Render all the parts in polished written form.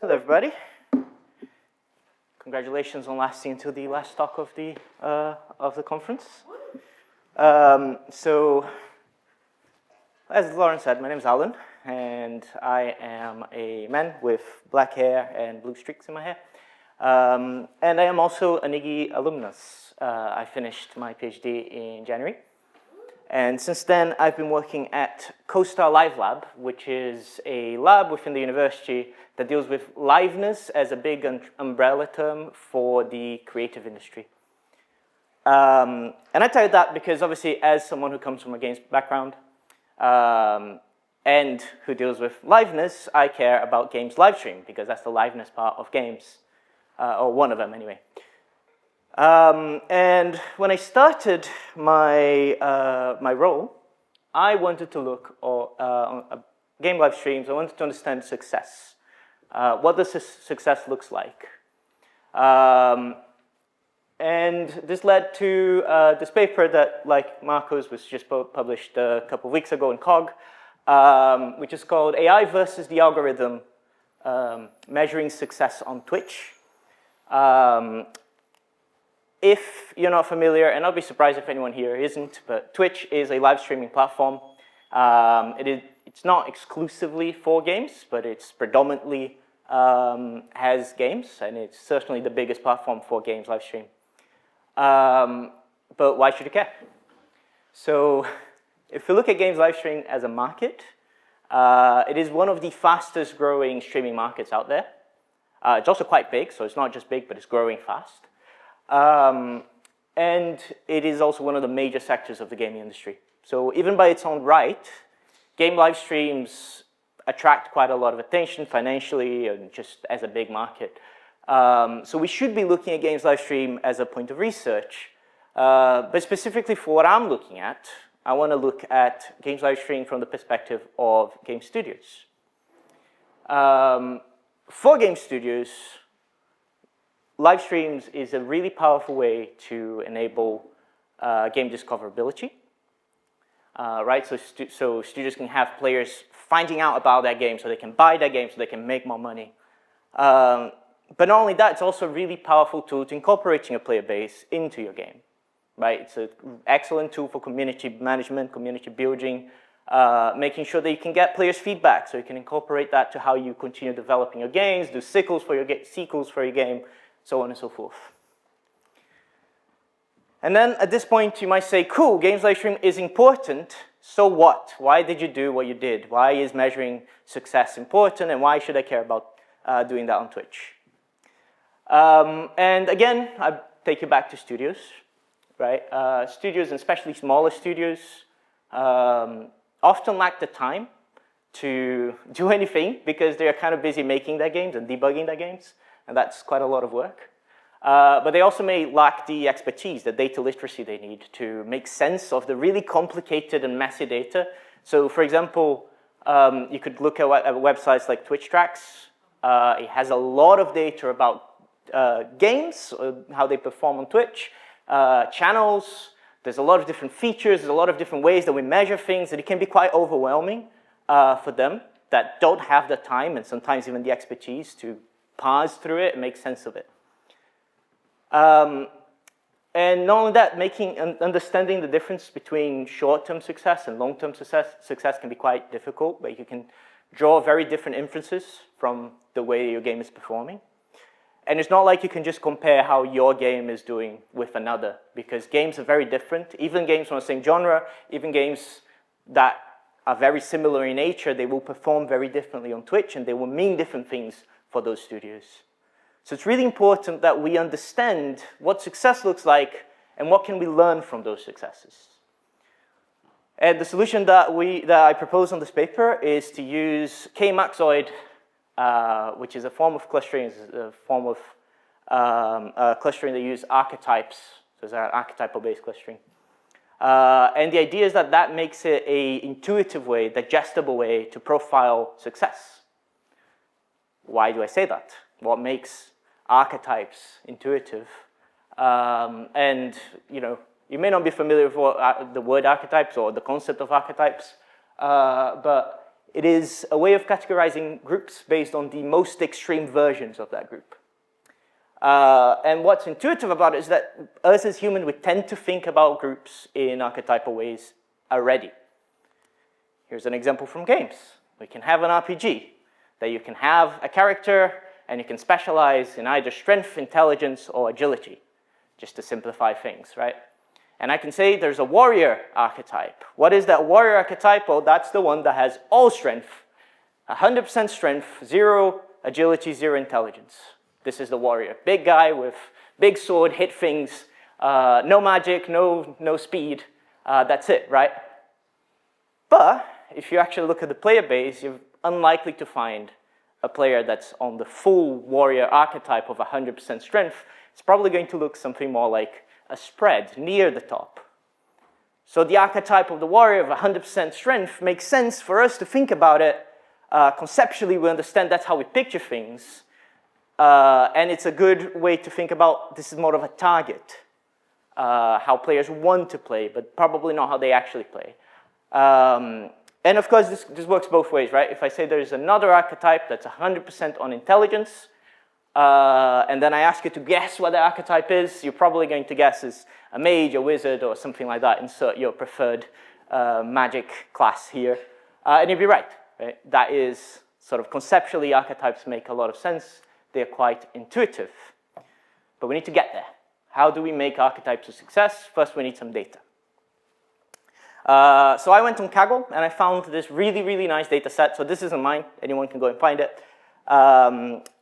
Hello, everybody. Congratulations on lasting until the last talk of the conference. So, as Lauren said, my name is Alan, and I am a man with black hair and blue streaks in my hair. And I am also an iGGi alumnus. I finished my PhD in January. And since then, I've been working at CoStar Live Lab, which is a lab within the university that deals with liveness as a big umbrella term for the creative industry. And I tell you that because obviously, as someone who comes from a games background and who deals with liveness, I care about games live stream because that's the liveness part of games, or one of them anyway. And when I started my role, I wanted to look on game live streams. I wanted to understand success. What does success looks like? And this led to this paper that, like Marco's, was just published a couple of weeks ago in COG, which is called AI versus the Algorithm, Measuring Success on Twitch. If you're not familiar, and I'll be surprised if anyone here isn't, but Twitch is a live streaming platform. It's not exclusively for games, but it's predominantly has games, and it's certainly the biggest platform for games live stream. But why should you care? So if you look at games live stream as a market, it is one of the fastest growing streaming markets out there. It's also quite big, so it's not just big, but it's growing fast. And it is also one of the major sectors of the gaming industry. So even by its own right, game live streams attract quite a lot of attention financially and just as a big market. So we should be looking at games live stream as a point of research. But specifically for what I'm looking at, I want to look at games live stream from the perspective of game studios. For game studios, live streams is a really powerful way to enable game discoverability, right? So studios can have players finding out about that game so they can buy that game so they can make more money. But not only that, it's also a really powerful tool to incorporating a player base into your game, right? It's an excellent tool for community management, community building, making sure that you can get players' feedback so you can incorporate that to how you continue developing your games, do sequels for your game, so on and so forth. And then at this point, you might say, cool, games live stream is important, so what? Why did you do what you did? Why is measuring success important, and why should I care about doing that on Twitch? And again, I take you back to studios, right? Studios, and especially smaller studios, often lack the time to do anything because they're kind of busy making their games and debugging their games. And that's quite a lot of work. But they also may lack the expertise, the data literacy they need to make sense of the really complicated and messy data. So for example, you could look at websites like Twitch Tracks. It has a lot of data about games, how they perform on Twitch, channels. There's a lot of different features. There's a lot of different ways that we measure things, and it can be quite overwhelming for them that don't have the time and sometimes even the expertise to parse through it and make sense of it. And not only that, understanding the difference between short-term success and long-term success can be quite difficult, but you can draw very different inferences from the way your game is performing. And it's not like you can just compare how your game is doing with another, because games are very different. Even games from the same genre, even games that are very similar in nature, they will perform very differently on Twitch, and they will mean different things for those studios. So it's really important that we understand what success looks like and what can we learn from those successes. And the solution that I propose on this paper is to use K-Maxoid, which is a form of clustering, clustering that use archetypes. So it's an archetypal-based clustering. And the idea is that that makes it an intuitive way, digestible way to profile success. Why do I say that? What makes archetypes intuitive? And you may not be familiar with the word archetypes or the concept of archetypes, but It is a way of categorizing groups based on the most extreme versions of that group. And what's intuitive about it is that us as humans, we tend to think about groups in archetypal ways already. Here's an example from games. We can have an RPG that you can have a character and you can specialize in either strength, intelligence, or agility, just to simplify things, right? And I can say there's a warrior archetype. What is that warrior archetype? Well, that's the one that has all strength, 100% strength, 0 agility, 0 intelligence. This is the warrior. Big guy with big sword, hit things, no magic, no speed. That's it, right? But if you actually look at the player base, you're unlikely to find a player that's on the full warrior archetype of 100% strength. It's probably going to look something more like a spread near the top. So the archetype of the warrior of 100% strength makes sense for us to think about it. Conceptually, we understand that's how we picture things. And it's a good way to think about this is more of a target, how players want to play, but probably not how they actually play. And of course, this works both ways, right? If I say there's another archetype that's 100% on intelligence, and then I ask you to guess what the archetype is, you're probably going to guess is a mage, a wizard, or something like that. Insert your preferred magic class here. And you'll be right? That is sort of conceptually, archetypes make a lot of sense. They're quite intuitive. But we need to get there. How do we make archetypes a success? First, we need some data. So I went on Kaggle, and I found this really, really nice data set. So this isn't mine. Anyone can go and find it.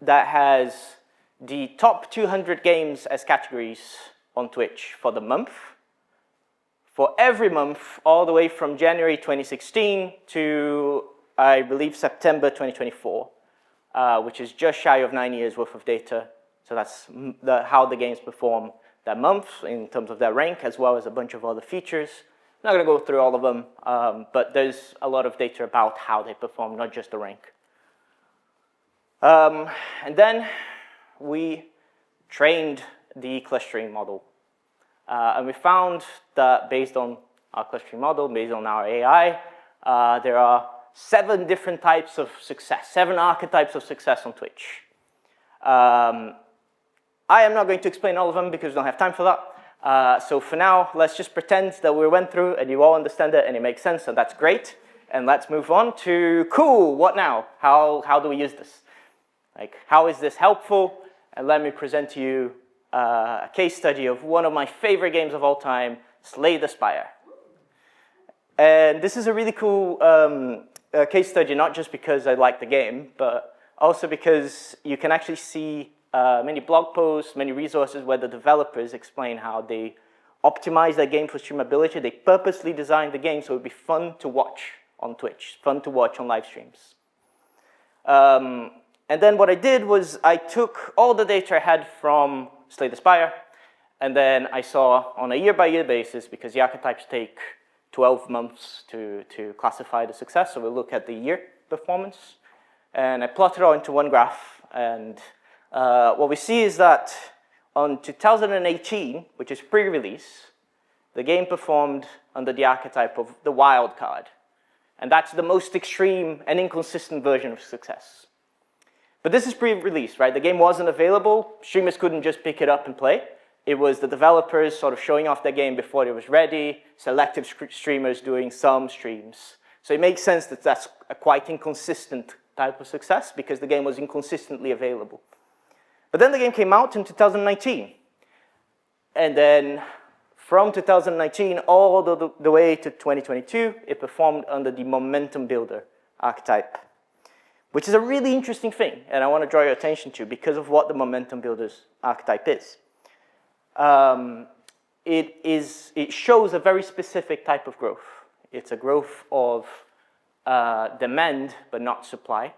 That has the top 200 games as categories on Twitch for the month. For every month, all the way from January 2016 to, I believe, September 2024, which is just shy of 9 years worth of data. So that's how the games perform that month in terms of their rank, as well as a bunch of other features. I'm not going to go through all of them, but there's a lot of data about how they perform, not just the rank. And then we trained the clustering model. And we found that based on our clustering model, based on our AI, there are 7 different types of success, 7 archetypes of success on Twitch. I am not going to explain all of them because we don't have time for that. So for now, let's just pretend that we went through and you all understand it and it makes sense, and that's great. And let's move on to, cool, what now? How do we use this? Like, how is this helpful? And let me present to you a case study of one of my favorite games of all time, Slay the Spire. And this is a really cool case study, not just because I like the game, but also because you can actually see many blog posts, many resources where the developers explain how they optimize their game for streamability. They purposely designed the game so it would be fun to watch on Twitch, fun to watch on live streams. And then what I did was I took all the data I had from Slay the Spire, and then I saw on a year-by-year basis, because the archetypes take 12 months to classify the success, so we'll look at the year performance. And I plotted it all into one graph, and what we see is that on 2018, which is pre-release, the game performed under the archetype of the wild card. And that's the most extreme and inconsistent version of success. But this is pre-release, right? The game wasn't available. Streamers couldn't just pick it up and play. It was the developers sort of showing off their game before it was ready, selective streamers doing some streams. So it makes sense that that's a quite inconsistent type of success because the game was inconsistently available. But then the game came out in 2019. And then from 2019 all the way to 2022, it performed under the momentum builder archetype, which is a really interesting thing, and I want to draw your attention to because of what the momentum builder's archetype is. It shows a very specific type of growth. It's a growth of demand, but not supply.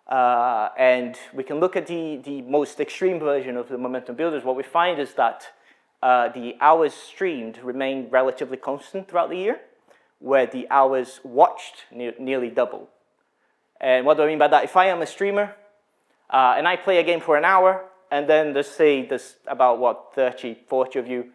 And we can look at the most extreme version of the momentum builders. What we find is that the hours streamed remain relatively constant throughout the year, where the hours watched nearly double. And what do I mean by that? If I am a streamer and I play a game for an hour, and then there's about 30, 40 of you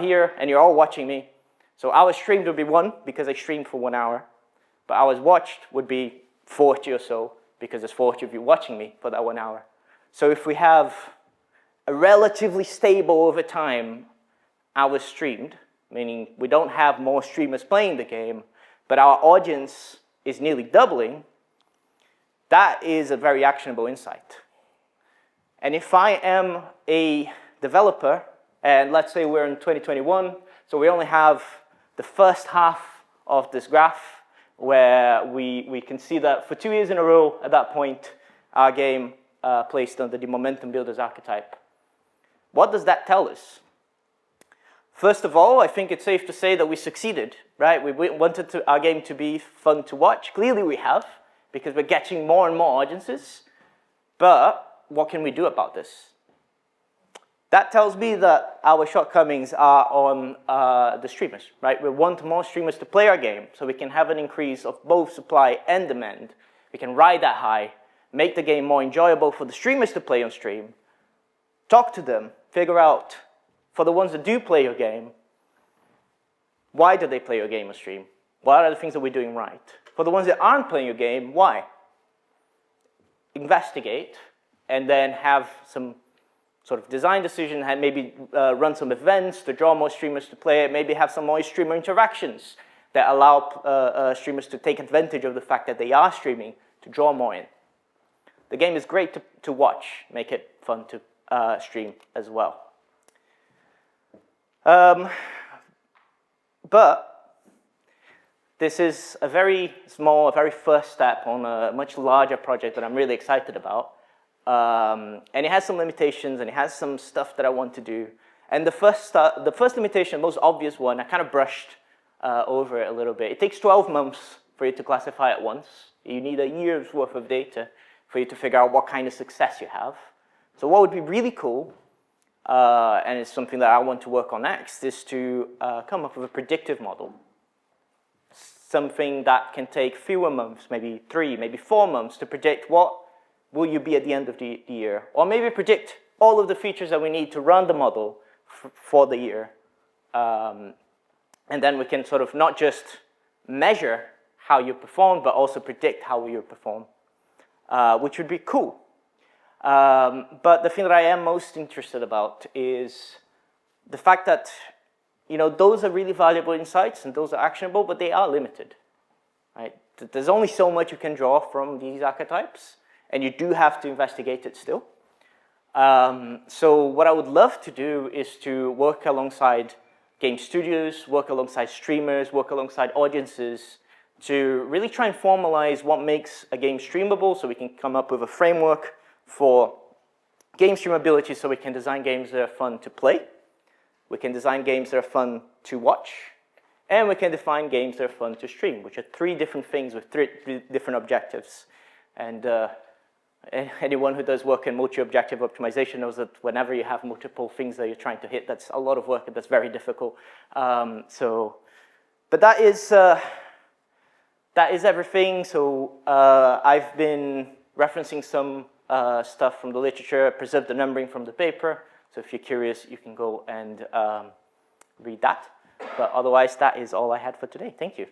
here, and you're all watching me. So hours streamed would be 1 because I streamed for 1 hour. but hours watched would be 40 or so, because there's 40 of you watching me for that 1 hour. So if we have a relatively stable over time hours streamed, meaning we don't have more streamers playing the game, but our audience is nearly doubling, that is a very actionable insight. And if I am a developer, and let's say we're in 2021, so we only have the first half of this graph, where we can see that for 2 years in a row, at that point, our game placed under the momentum builders archetype. What does that tell us? First of all, I think it's safe to say that we succeeded, right? We wanted our game to be fun to watch. Clearly we have, because we're getting more and more audiences. But what can we do about this? That tells me that our shortcomings are on the streamers, right? We want more streamers to play our game so we can have an increase of both supply and demand. We can ride that high, make the game more enjoyable for the streamers to play on stream, talk to them, figure out, for the ones that do play your game, why do they play your game on stream? What are the things that we're doing right? For the ones that aren't playing your game, why? Investigate, and then have some sort of design decision, and maybe run some events to draw more streamers to play it, maybe have some more streamer interactions that allow streamers to take advantage of the fact that they are streaming to draw more in. The game is great to watch, make it fun to stream as well. But this is a very small, a very first step on a much larger project that I'm really excited about. And it has some limitations, and it has some stuff that I want to do. And the first limitation, most obvious one, I kind of brushed over it a little bit. It takes 12 months for you to classify at once. You need a year's worth of data for you to figure out what kind of success you have. So what would be really cool, and it's something that I want to work on next, is to come up with a predictive model. Something that can take fewer months, maybe 3, maybe 4 months, to predict what will you be at the end of the year, or maybe predict all of the features that we need to run the model for the year. And then we can sort of not just measure how you perform, but also predict how you perform, which would be cool. But the thing that I am most interested about is the fact that, you know, those are really valuable insights and those are actionable, but they are limited, right? There's only so much you can draw from these archetypes, and you do have to investigate it still. So what I would love to do is to work alongside game studios, work alongside streamers, work alongside audiences to really try and formalize what makes a game streamable, so we can come up with a framework for game streamability, so we can design games that are fun to play, we can design games that are fun to watch, and we can define games that are fun to stream, which are 3 different things with 3 different objectives. And anyone who does work in multi-objective optimization knows that whenever you have multiple things that you're trying to hit, that's a lot of work and that's very difficult. But that is everything. So I've been referencing some stuff from the literature, preserved the numbering from the paper. So if you're curious, you can go and read that. But otherwise, that is all I had for today. Thank you.